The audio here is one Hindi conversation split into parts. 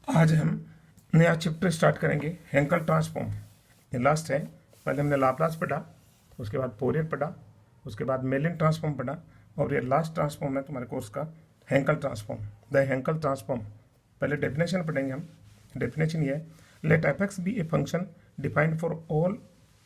आज हम नया चैप्टर स्टार्ट करेंगे, हेंकल ट्रांसफॉर्म। ये लास्ट है। पहले हमने लाप्लास पढ़ा, उसके बाद फोरियर पढ़ा, उसके बाद मेलिन ट्रांसफॉर्म पढ़ा, और ये लास्ट ट्रांसफॉर्म है तुम्हारे कोर्स का, Hankel transform. The Hankel transform, पहले डेफिनेशन पढ़ेंगे हम। डेफिनेशन ये है, let f x be a function defined for all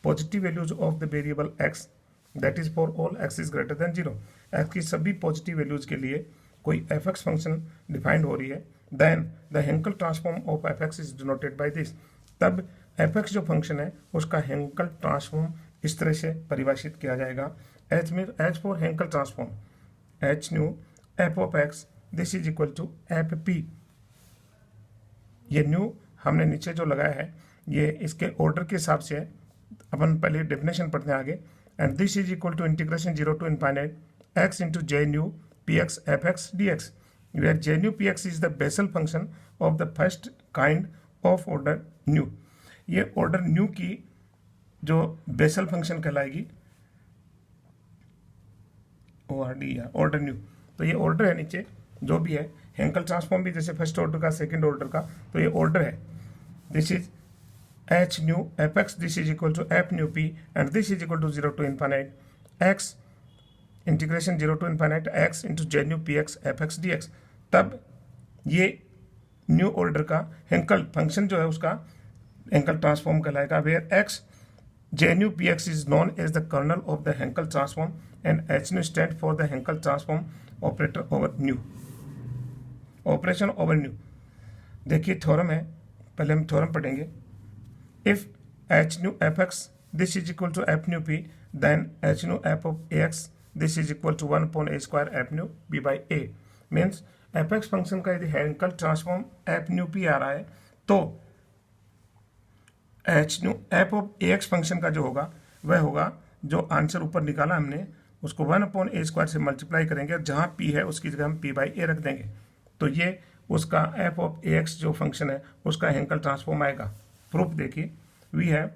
positive values of the variable x, that is for all x is greater than zero. X की सभी पॉजिटिव वैल्यूज के लिए कोई एफ एक्स फंक्शन डिफाइंड हो रही है, then the Hankel transform of f x is denoted by this. तब एफ एक्स जो फंक्शन है उसका हेंकल ट्रांसफॉर्म इस तरह से परिभाषित किया जाएगा, h for Hankel transform h nu f of x this is equal to f p. ये न्यू हमने नीचे जो लगाया है ये इसके ऑर्डर के हिसाब से है। अपन पहले डेफिनेशन पढ़ते हैं आगे। And this is equal to integration 0 to infinite x into j nu px fx dx, where j nu px is the Bessel function of the first kind of order nu। ये ऑर्डर न्यू की जो बेसल फंक्शन कहलाएगी, ORD या ऑर्डर न्यू। तो ये ऑर्डर है नीचे जो भी है, हेंकल ट्रांसफॉर्म भी जैसे फर्स्ट ऑर्डर का, सेकंड ऑर्डर का, तो ये ऑर्डर है। This is h nu fx, this is equal to f nu p, and this is equal to 0 to infinite x integration 0 to infinite x into j nu p x f x d x. तब ये न्यू ऑर्डर का हेंकल फंक्शन जो है उसका हेंकल ट्रांसफॉर्म कहलाएगा, where x j nu p x is known as the kernel of the Hankel transform and h nu stand for the Hankel transform operator over nu, operation over nu. देखिए थ्योरम है, पहले हम थ्योरम पढ़ेंगे। If h nu f x this is equal to f nu p, then h nu f of a x this is equal to 1 upon a square F nu b by a. Means f x function का यदि Hankel transform f nu p आ रहा है तो h nu f of a x function का जो होगा वह होगा, जो आंसर ऊपर निकाला हमने उसको 1 upon a square से मल्टीप्लाई करेंगे, जहाँ पी है उसकी जगह हम पी बाई ए रख देंगे, तो ये उसका एफ ऑफ ए एक्स जो फंक्शन है उसका हेंकल ट्रांसफॉर्म आएगा। प्रूफ देखिए, वी हैव,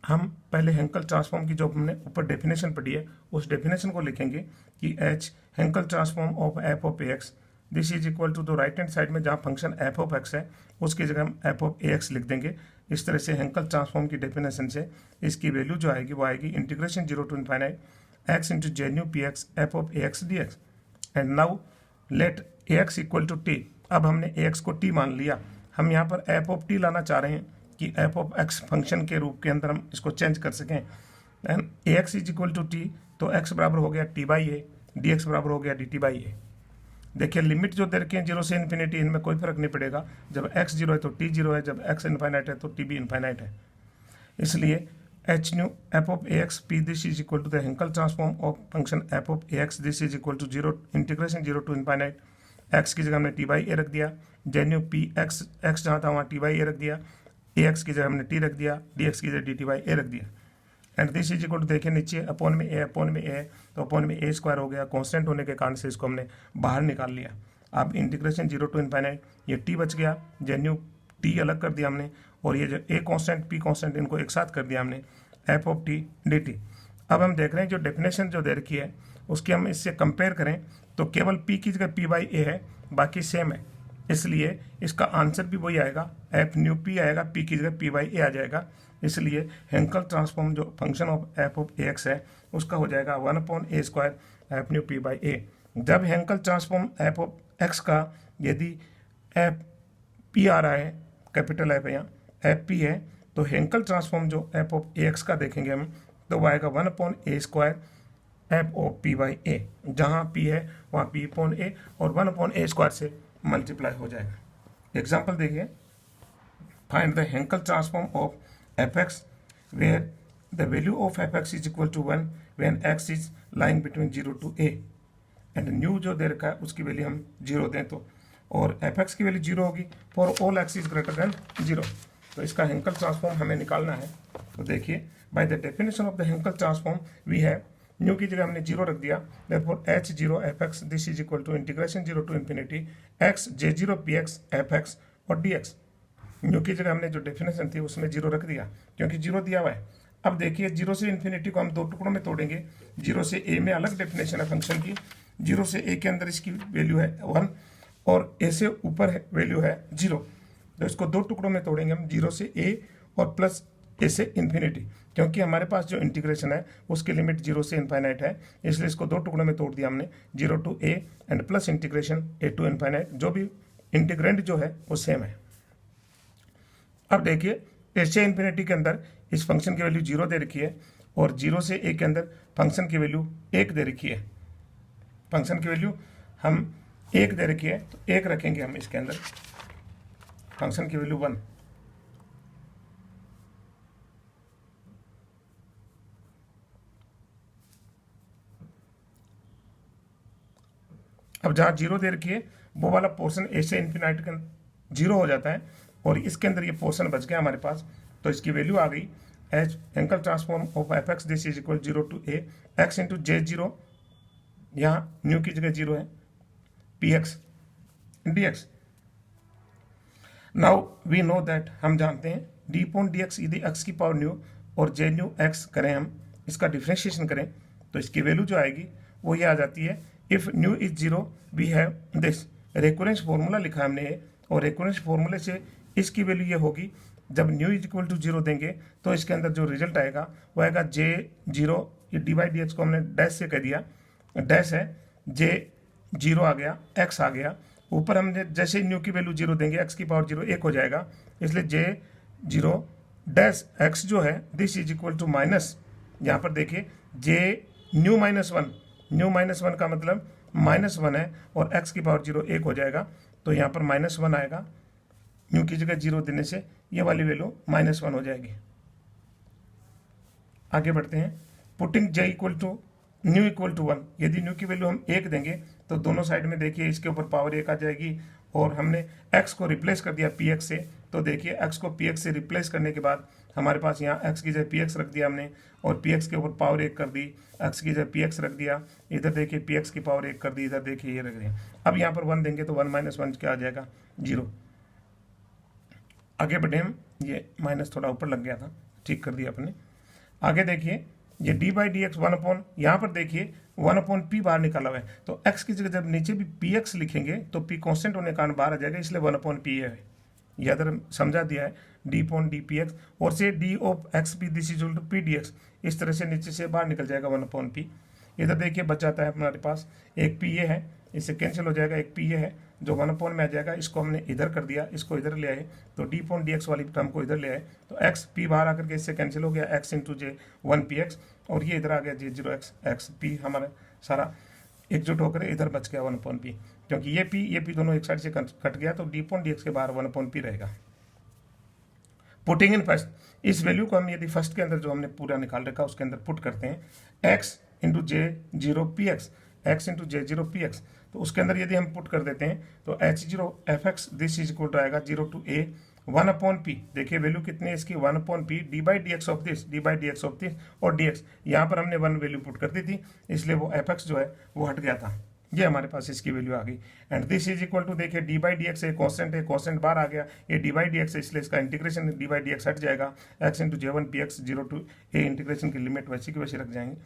हम पहले हेंकल ट्रांसफॉर्म की जो हमने ऊपर डेफिनेशन पढ़ी है उस डेफिनेशन को लिखेंगे कि h Hankel transform of f of a x this is equal to, तो राइट हैंड साइड में जहाँ फंक्शन एफ ऑफ एक्स है उसकी जगह हम एफ ऑफ ए एक्स लिख देंगे। इस तरह से हेंकल ट्रांसफॉर्म की डेफिनेशन से इसकी वैल्यू जो आएगी वो आएगी integration 0 to infinite x into j nu p x f of a x d x. And now let a x equal to t. अब हमने ए एक्स को टी मान लिया, हम यहाँ पर एफ ऑफ टी लाना चाह रहे हैं कि एफ ऑफ एक्स फंक्शन के रूप के अंदर हम इसको चेंज कर सकें। And a x is equal to t, तो एक्स बराबर हो गया t by a, d x बराबर हो गया डी टी बाई ए। देखिए लिमिट जो दे रखे हैं 0 से इन्फिनिटी, इनमें कोई फर्क नहीं पड़ेगा। जब एक्स 0 है तो टी 0 है, जब एक्स इन्फाइनाइट है तो टी भी इन्फाइनाइट है। इसलिए h nu f of a x p this is equal to the Hankel transform of function f of a x this is equal to 0 integration 0 to infinite x की जगह हमने टी बाई ए रख दिया, j nu p x x जहाँ था वहाँ टी बाई ए रख दिया, ए एक्स की जगह हमने टी रख दिया, डी एक्स की जगह डी टी बाई ए रख दिया। And this is equal to, देखिए नीचे अपॉन में ए, अपॉन में ए है तो अपॉन में ए स्क्वायर हो गया, कॉन्स्टेंट होने के कारण से इसको हमने बाहर निकाल लिया। अब इंटीग्रेशन 0 टू इनफाइनाइट, ये टी बच गया, जेन्यू टी अलग कर दिया हमने, और ये जो ए कॉन्स्टेंट पी कॉन्स्टेंट इनको एक साथ कर दिया हमने, F of T D T. अब हम देख रहे हैं जो डेफिनेशन जो दे रखी है उसकी हम इससे कंपेयर करें तो केवल पी की जगह पी बाई ए है, बाकी सेम है, इसलिए इसका आंसर भी वही आएगा, एफ न्यू पी आएगा, पी की जगह पी बाई ए आ जाएगा। इसलिए हेंकल ट्रांसफॉर्म जो function of f of a x है उसका हो जाएगा 1 upon a square f nu p by a. जब Hankel transform f of x का यदि एफ पी आ रहा है, कैपिटल एफ है यहाँ, एफ पी है, तो हेंकल ट्रांसफॉर्म जो एफ ऑफ ए एक्स का देखेंगे हम तो वो आएगा 1 upon a square f of p by a, जहाँ पी है वहाँ पी अपॉन ए और 1 अपॉन ए स्क्वायर से मल्टीप्लाई हो जाएगा। एग्जाम्पल देखिए, find the Hankel transform of f x where the value of f x is equal to 1 when x is lying between 0 to a. And new जो दे रखा है उसकी वैल्यू हम 0 दें तो, और एफ एक्स की वैल्यू 0 होगी for all x is greater then 0। तो इसका हेंकल ट्रांसफॉर्म हमें निकालना है। तो देखिए, by the definition of the Hankel transform we have, nu की जगह हमने 0 रख दिया, therefore h 0 f x this is equal to integration 0 to infinity x j 0 p x f x और डी एक्स। न्यू की जगह हमने जो डेफिनेशन थी उसमें 0 रख दिया क्योंकि 0 दिया हुआ है। अब देखिए 0 से इन्फिनिटी को हम दो टुकड़ों में तोड़ेंगे। 0 से a में अलग डेफिनेशन है फंक्शन की, 0 से a के अंदर इसकी वैल्यू है 1 और a से ऊपर वैल्यू है 0। तो इसको दो टुकड़ों में तोड़ेंगे हम, 0 से a और प्लस a से इन्फिनिटी, क्योंकि हमारे पास जो इंटीग्रेशन है उसकी लिमिट 0 से इनफाइनाइट है, इसलिए इसको दो टुकड़ों में तोड़ दिया हमने, 0 to a and plus integration a to infinite, जो भी इंटीग्रेंड जो है वो सेम है। अब देखिए a से इन्फिनिटी के अंदर इस फंक्शन की वैल्यू 0 दे रखी है और 0 से a के अंदर फंक्शन की वैल्यू 1 दे रखी है। फंक्शन की वैल्यू हम 1 दे रखी है तो 1 रखेंगे हम इसके अंदर, फंक्शन की वैल्यू 1। अब जहाँ 0 दे रखी है वो वाला पोर्शन ए से इन्फिनाइट का 0 हो जाता है और इसके अंदर ये पोर्शन बच गया हमारे पास, तो इसकी वैल्यू आ गई h Hankel transform of f x this is equal 0 to a x into j 0, यहाँ न्यू की जगह 0 है, p x d x. Now we know that, हम जानते हैं डी अपॉन डी एक्स यदि एक्स की पावर न्यू और जे न्यू एक्स करें, हम इसका डिफ्रेंशिएशन करें तो इसकी वैल्यू जो आएगी वो ये आ जाती है, if nu is 0 we have this, recurrence formula लिखा है हमने ये, और रेकुरेंस फॉर्मूले से इसकी वैल्यू ये होगी, जब न्यू इज इक्वल टू 0 देंगे तो इसके अंदर जो रिजल्ट आएगा वो आएगा जे 0, ये डी बाई डी एक्स को हमने डैश से कह दिया, डैश है जे 0 आ गया, एक्स आ गया, ऊपर हमने जैसे न्यू की वैल्यू 0 देंगे एक्स की पावर 0 1 हो जाएगा, इसलिए जे 0 डैश एक्स जो है this is equal to minus, यहाँ पर देखिए जे न्यू -1, न्यू -1 का मतलब -1 है और x की पावर 0 1 हो जाएगा, तो यहाँ पर -1 आएगा, न्यू की जगह 0 देने से ये वाली वैल्यू -1 हो जाएगी। आगे बढ़ते हैं, putting j equal to nu equal to 1, यदि न्यू की वैल्यू हम 1 देंगे तो दोनों साइड में देखिए इसके ऊपर पावर 1 आ जाएगी, और हमने x को रिप्लेस कर दिया px से, तो देखिए x को px से रिप्लेस करने के बाद हमारे पास यहाँ x की जगह px रख दिया हमने और px के ऊपर पावर 1 कर दी, x की जगह px रख दिया, इधर देखिए px की पावर 1 कर दी, इधर देखिए ये रख दिया। अब यहाँ पर 1 देंगे तो 1 - 1 क्या आ जाएगा 0। आगे बढ़े हम, ये माइनस थोड़ा ऊपर लग गया था, ठीक कर दिया अपने। आगे देखिए ये D by d x 1 upon, यहाँ पर देखिए 1 अपॉन पी बाहर निकाला हुआ है, तो x की जगह जब नीचे भी पी एक्स लिखेंगे तो p कांस्टेंट होने के कारण बाहर आ जाएगा, इसलिए 1 अपॉन पी है, यह अगर समझा दिया है d upon d p x, और से d of x p this is equal to p d x, इस तरह से नीचे से बाहर निकल जाएगा 1 अपॉन पी। इधर देखिए बच जाता है हमारे पास एक पी ये है, इससे कैंसिल हो जाएगा, एक पी ये है जो 1 अपॉन में आ जाएगा, इसको हमने इधर कर दिया, इसको इधर ले आए तो डी अपॉन डी एक्स वाली टर्म को इधर ले आए, तो एक्स पी बाहर आकर के इससे कैंसिल हो गया, एक्स इंटू जे 1 पी एक्स, और ये इधर आ गया जे 0 एक्स, एक्स पी हमारा सारा एकजुट होकर इधर बच गया 1 अपॉन पी, क्योंकि ये पी दोनों एक साइड से कट गया, तो डी अपॉन डी एक्स के बाहर 1 अपॉन पी रहेगा। पुटिंग इन फर्स्ट, इस वैल्यू को हम यदि फर्स्ट के अंदर जो हमने पूरा निकाल रखा उसके अंदर पुट करते हैं, x into j 0 p x, x into j 0 p x, तो उसके अंदर यदि हम पुट कर देते हैं तो h0 f x this is equal to आएगा 0 to a 1 अपॉन पी, देखिए वैल्यू कितनी है इसकी 1 upon p d by d x of this, d by d x of this, और डी एक्स यहाँ पर हमने 1 वैल्यू पुट कर दी थी, इसलिए वो एफ एक्स जो है वो हट गया था, ये हमारे पास इसकी वैल्यू आ गई। And this is equal to, देखिए डी बाई डी एक्स है, कॉन्स्टेंट बाहर आ गया, ये डी बाई डी एक्स है, इसलिए इसका integration D by d x हट जाएगा, x into J 1 P x 0 to a, integration की लिमिट वैसी की वैसी रख जाएंगे,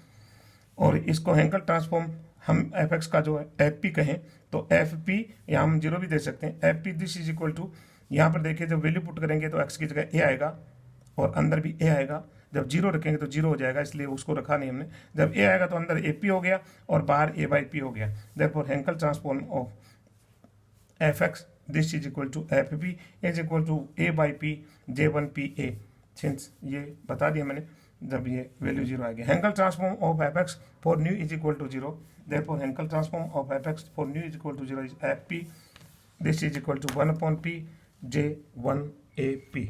और इसको हेंकल ट्रांसफॉर्म हम एफ एक्स का जो है एफ पी कहें तो एफ पी, यहाँ हम 0 भी दे सकते हैं, f p this is equal to, यहाँ पर देखिए जब वैल्यू पुट करेंगे तो एक्स की जगह ए आएगा और अंदर भी ए आएगा, जब 0 रखेंगे तो 0 हो जाएगा, इसलिए उसको रखा नहीं हमने, जब ए आएगा तो अंदर ए पी हो गया और बाहर ए बाई पी हो गया, therefore Hankel transform of f x this is equal to f p is equal to a by p j 1 p a, since ये बता दिया मैंने, जब ये वैल्यू 0 आएगी। Hankel transform of f x for nu is equal to 0, therefore Hankel transform of f x for nu is equal to 0 is f p this is equal to 1 upon p j 1 A P.